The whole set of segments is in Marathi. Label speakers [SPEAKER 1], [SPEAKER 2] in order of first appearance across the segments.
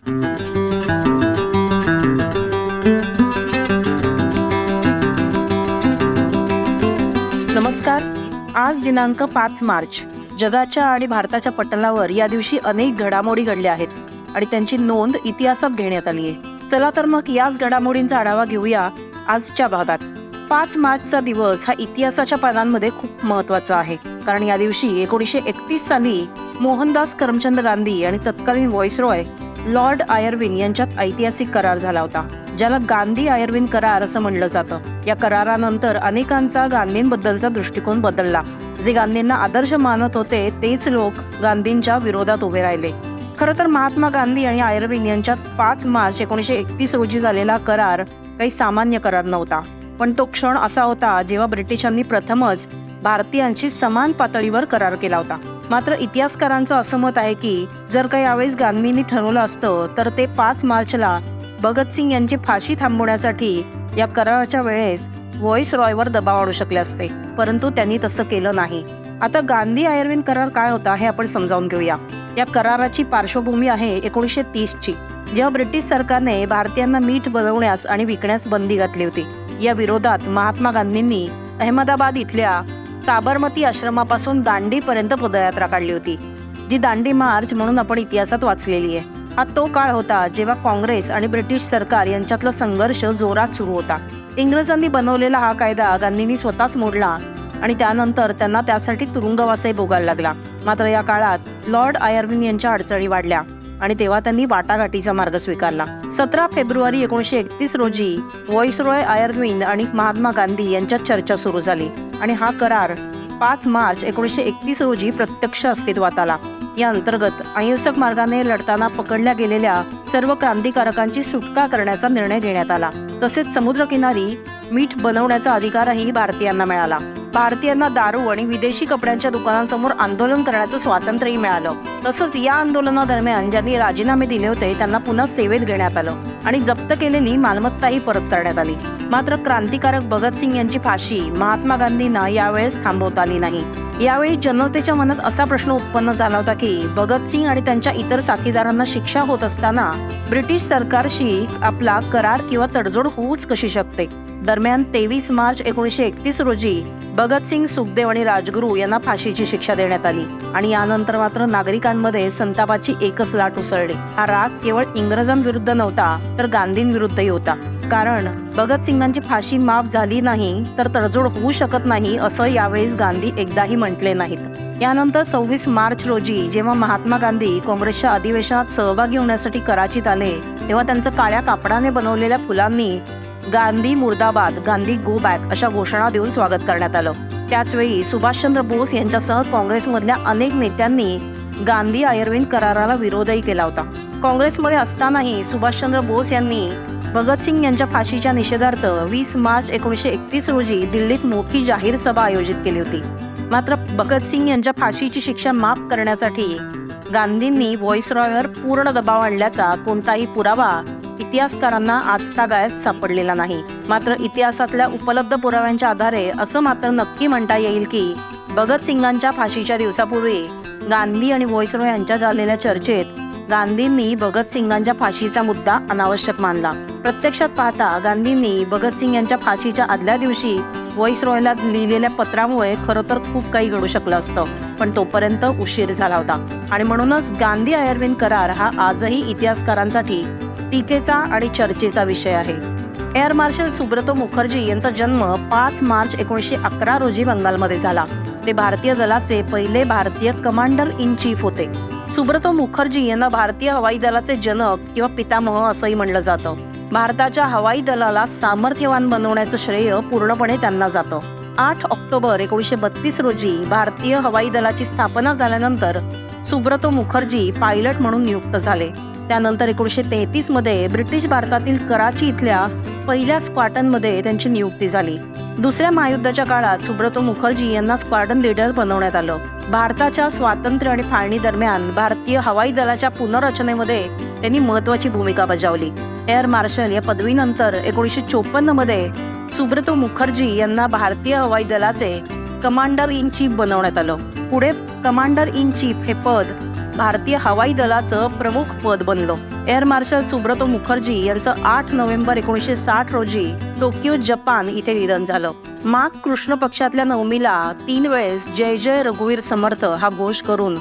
[SPEAKER 1] नमस्कार. आज दिनांक 5 मार्च. जगाच्या आणि भारताच्या पटलावर या दिवशी अनेक घडामोडी घडल्या आहेत आणि त्यांची नोंद इतिहासात घेण्यात आली आहे. चला तर मग याच घडामोडींचा आढावा घेऊया आजच्या भागात. 5 मार्चचा दिवस हा इतिहासाच्या पानांमध्ये खूप महत्त्वाचा आहे, कारण या दिवशी 1931 साली मोहनदास करमचंद गांधी आणि तत्कालीन व्हाईसरॉय लॉर्ड आयर्विन यांच्यात ऐतिहासिक करार झाला होता, ज्याला गांधी आयर्विन करार असं म्हणलं जातं. या करारानंतर अनेकांचा गांधींबद्दलचा दृष्टिकोन बदलला. जे गांधींना आदर्श मानत होते तेच लोक गांधींच्या विरोधात उभे राहिले. खरं तर महात्मा गांधी आणि आयर्विन यांच्यात 5 मार्च 1931 रोजी झालेला करार काही सामान्य करार नव्हता, पण तो क्षण असा होता जेव्हा ब्रिटिशांनी प्रथमच भारतीयांशी समान पातळीवर करार केला होता. मात्र इतिहासकारांचं असं मत आहे की जर काही यावेळेस गांधींनी ठरवलं असतं तर ते 5 मार्चला भगतसिंग यांची फाशी थांबवण्यासाठी या कराराच्या वेळेस व्हाईसरॉयवर दबाव आणू शकले असते, परंतु त्यांनी तसं केलं नाही. आता गांधी आयर्विन करार काय होता हे आपण समजावून घेऊया. या कराराची पार्श्वभूमी आहे 1930ची, जेव्हा ब्रिटिश सरकारने भारतीयांना मीठ बनवण्यास आणि विकण्यास बंदी घातली होती. या विरोधात महात्मा गांधींनी अहमदाबाद इथल्या साबरमती आश्रमापासून दांडीपर्यंत पदयात्रा काढली होती, जी दांडी मार्च म्हणून आपण इतिहासात वाचलेली आहे. हा तो काळ होता जेव्हा काँग्रेस आणि ब्रिटिश सरकार यांच्यातला संघर्ष जोरात सुरू होता. इंग्रजांनी बनवलेला हा कायदा गांधींनी स्वतःच मोडला आणि त्यानंतर त्यांना त्यासाठी तुरुंगवासही भोगायला लागला. मात्र या काळात लॉर्ड आयर्विन यांच्या अडचणी वाढल्या आणि तेव्हा त्यांनी वाटाघाटीचा मार्ग स्वीकारला. 17 फेब्रुवारी 1931 रोजी व्हाईसरॉय आयर्विन आणि महात्मा गांधी यांच्यात चर्चा सुरू झाली आणि हा करार 5 मार्च 1931 रोजी प्रत्यक्ष अस्तित्वात आला. या अंतर्गत अहिंसक मार्गाने लढताना पकडल्या गेलेल्या सर्व क्रांतिकारकांची सुटका करण्याचा निर्णय घेण्यात आला. तसेच समुद्रकिनारी मीठ बनवण्याचा अधिकारही भारतीयांना मिळाला. भारतीयांना दारू आणि विदेशी कपड्यांच्या दुकानांसमोर आंदोलन करण्याचं स्वातंत्र्यही मिळालं. तसंच या आंदोलनादरम्यान ज्यांनी राजीनामे दिले होते त्यांना पुन्हा सेवेत घेण्यात आलं आणि जप्त केलेली मालमत्ताही परत करण्यात आली. मात्र क्रांतिकारक भगतसिंग यांची फाशी महात्मा गांधींना यावेळेस थांबवता आली नाही. यावेळी जनतेच्या मनात असा प्रश्न उत्पन्न झाला होता की भगतसिंग आणि त्यांच्या इतर साथीदारांना शिक्षा होत असताना ब्रिटिश सरकारशी आपला करार किंवा तडजोड होऊच कशी शकते. दरम्यान 23 मार्च 1931 रोजी भगतसिंग, सुखदेव आणि राजगुरू यांना फाशीची शिक्षा देण्यात आली आणि यानंतर मात्र नागरिकांमध्ये संतापाची एकच लाट उसळली. हा राग केवळ इंग्रजांविरुद्ध नव्हता तर गांधींविरुद्धही होता, कारण भगतसिंगांची फाशी माफ झाली नाही तर तडजोड होऊ शकत नाही असं यावेळेस गांधी एकदाही म्हटले नाहीत. यानंतर 26 मार्च रोजी जेव्हा महात्मा गांधी काँग्रेसच्या अधिवेशनात सहभागी होण्यासाठी कराचीत आले तेव्हा त्यांचं काळ्या कापडाने बनवलेल्या फुलांनी गांधी मुर्दाबाद, गांधी गो बॅक अशा घोषणा देऊन स्वागत करण्यात आलं. त्याचवेळी सुभाषचंद्र बोस यांच्यासह काँग्रेसमधल्या अनेक नेत्यांनी गांधी आयर्विन कराराला विरोधही केला होता. काँग्रेसमध्ये असतानाही सुभाषचंद्र बोस यांनी भगतसिंग यांच्या फाशीच्या निषेधार्थ 20 मार्च 1931 रोजी दिल्लीत मोठी जाहीर सभा आयोजित केली होती. मात्र भगतसिंग यांच्या फाशीची शिक्षा माफ करण्यासाठी गांधींनी व्हाईसरॉयवर पूर्ण दबाव आणल्याचा कोणताही पुरावा इतिहासकारांना आजतागायत सापडलेला नाही. मात्र इतिहासातल्या उपलब्ध पुराव्यांच्या आधारे असं मात्र नक्की म्हणता येईल की भगतसिंगांच्या फाशीच्या दिवसापूर्वी गांधी आणि व्हाईसरॉय यांच्यात झालेल्या चर्चेत गांधींनी भगतसिंगांच्या फाशीचा मुद्दा अनावश्यक मानला. प्रत्यक्षात पाहता गांधींनी भगतसिंग यांच्या फाशीच्या आदल्या दिवशी व्हाईसरॉयला लिहिलेल्या पत्रामुळे खरं तर खूप काही घडू शकलं असतं, पण तोपर्यंत उशीर झाला होता आणि म्हणूनच गांधी आयर्विन करार हा आजही इतिहासकारांसाठी टीकेचा आणि चर्चेचा विषय आहे. एअर मार्शल सुब्रतो मुखर्जी यांचा जन्म 5 मार्च 1911 रोजी बंगालमध्ये झाला. ते भारतीय दलाचे पहिले भारतीय कमांडर इन चीफ होते. सुब्रतो मुखर्जी यांना भारतीय हवाई दलाचे जनक किंवा पितामह असंही म्हणलं जातं. भारताच्या हवाई दलाला सामर्थ्यवान बनवण्याचं श्रेय पूर्णपणे त्यांना जातं. 8 ऑक्टोबर 1932 रोजी भारतीय हवाई दलाची स्थापना झाल्यानंतर सुब्रतो मुखर्जी पायलट म्हणून नियुक्त झाले. त्यानंतर 1933 मध्ये ब्रिटिश भारतातील कराची इथल्या पहिल्या स्क्वाड्रनमध्ये त्यांची नियुक्ती झाली. दुसऱ्या महायुद्धाच्या काळात सुब्रतो मुखर्जी यांना स्क्वाड्रन लीडर बनवण्यात आलं. भारताच्या स्वातंत्र्य आणि फाळणी दरम्यान भारतीय हवाई दलाच्या पुनर्रचनेमध्ये त्यांनी महत्त्वाची भूमिका बजावली. एअर मार्शल या पदवीनंतर 1954 मध्ये सुब्रतो मुखर्जी यांना भारतीय हवाई दलाचे कमांडर इन चीफ बनवण्यात आलं. पुढे कमांडर इन चीफ हे पद भारतीय हवाई दलाचं प्रमुख पद बनलं. एअर मार्शल सुब्रतो मुखर्जी यांचं 8 नोव्हेंबर 1960 रोजी टोकियो, जपान इथे निधन झालं. माघ कृष्ण पक्षातल्या नवमीला 3 वेळेस जय जय रघुवीर समर्थ हा घोष करून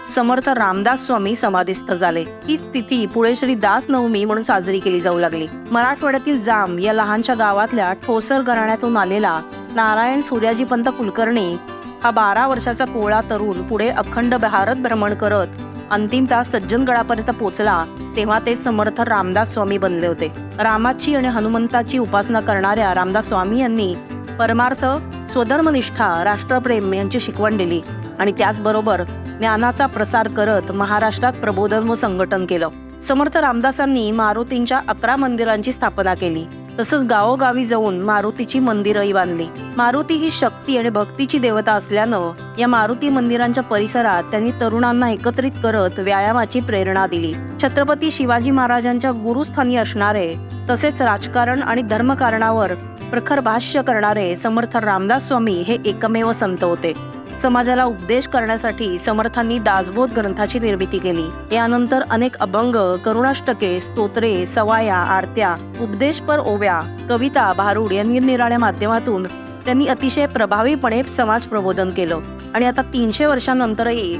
[SPEAKER 1] समर्थ रामदास स्वामी समाधीस्थ झाले. ही तिथी पुढे श्री दास नवमी म्हणून साजरी केली जाऊ लागली. मराठवाड्यातील जाम या लहानशा गावातल्या ठोसर घराण्यातून आलेला नारायण सूर्याजी पंत कुलकर्णी हा 12 वर्षाचा कोळा तरुण पुढे अखंड भारत भ्रमण करत अंतिमतः सज्जनगडापर्यंत पोहोचला तेव्हा ते समर्थ रामदास स्वामी बनले होते. रामाची आणि हनुमंताची उपासना करणाऱ्या रामदास स्वामी यांनी परमार्थ, स्वधर्मनिष्ठा, राष्ट्रप्रेम यांची शिकवण दिली आणि त्याचबरोबर ज्ञानाचा प्रसार करत महाराष्ट्रात प्रबोधन व संघटन केलं. समर्थ रामदासांनी मारुतींच्या 11 मंदिरांची स्थापना केली. तसंच गावोगावी जाऊन मारुतीची मंदिरही बांधली. मारुती ही शक्ती आणि भक्तीची देवता असल्यानं या मारुती मंदिरांच्या परिसरात त्यांनी तरुणांना एकत्रित करत व्यायामाची प्रेरणा दिली. छत्रपती शिवाजी महाराजांच्या गुरुस्थानी असणारे तसेच राजकारण आणि धर्मकारणावर प्रखर भाष्य करणारे समर्थ रामदास स्वामी हे एकमेव संत होते. समाजाला उपदेश करण्यासाठी समर्थांनी दासबोध ग्रंथाची निर्मिती केली. यानंतर अनेक अभंग, करुणाष्टके, स्तोत्रे, सवाया, आरत्या, उपदेशपर ओव्या, कविता, भारुड या निरनिराळ्या माध्यमातून त्यांनी अतिशय प्रभावीपणे समाज प्रबोधन केलं. आणि आता 300 वर्षांनंतरही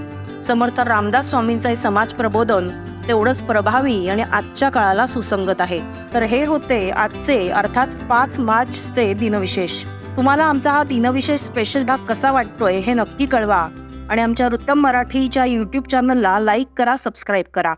[SPEAKER 1] समर्थ रामदास स्वामींचं हे समाज प्रबोधन तेवढंच प्रभावी आणि आजच्या काळाला सुसंगत आहे. तर हे होते आजचे अर्थात 5 मार्चचे दिनविशेष. तुम्हाला आमचा हा दिनविशेष स्पेशल भाग कसा वाटतोय हे नक्की कळवा आणि आमच्या वृत्तम मराठीच्या YouTube चॅनलला लाईक करा, सबस्क्राईब करा.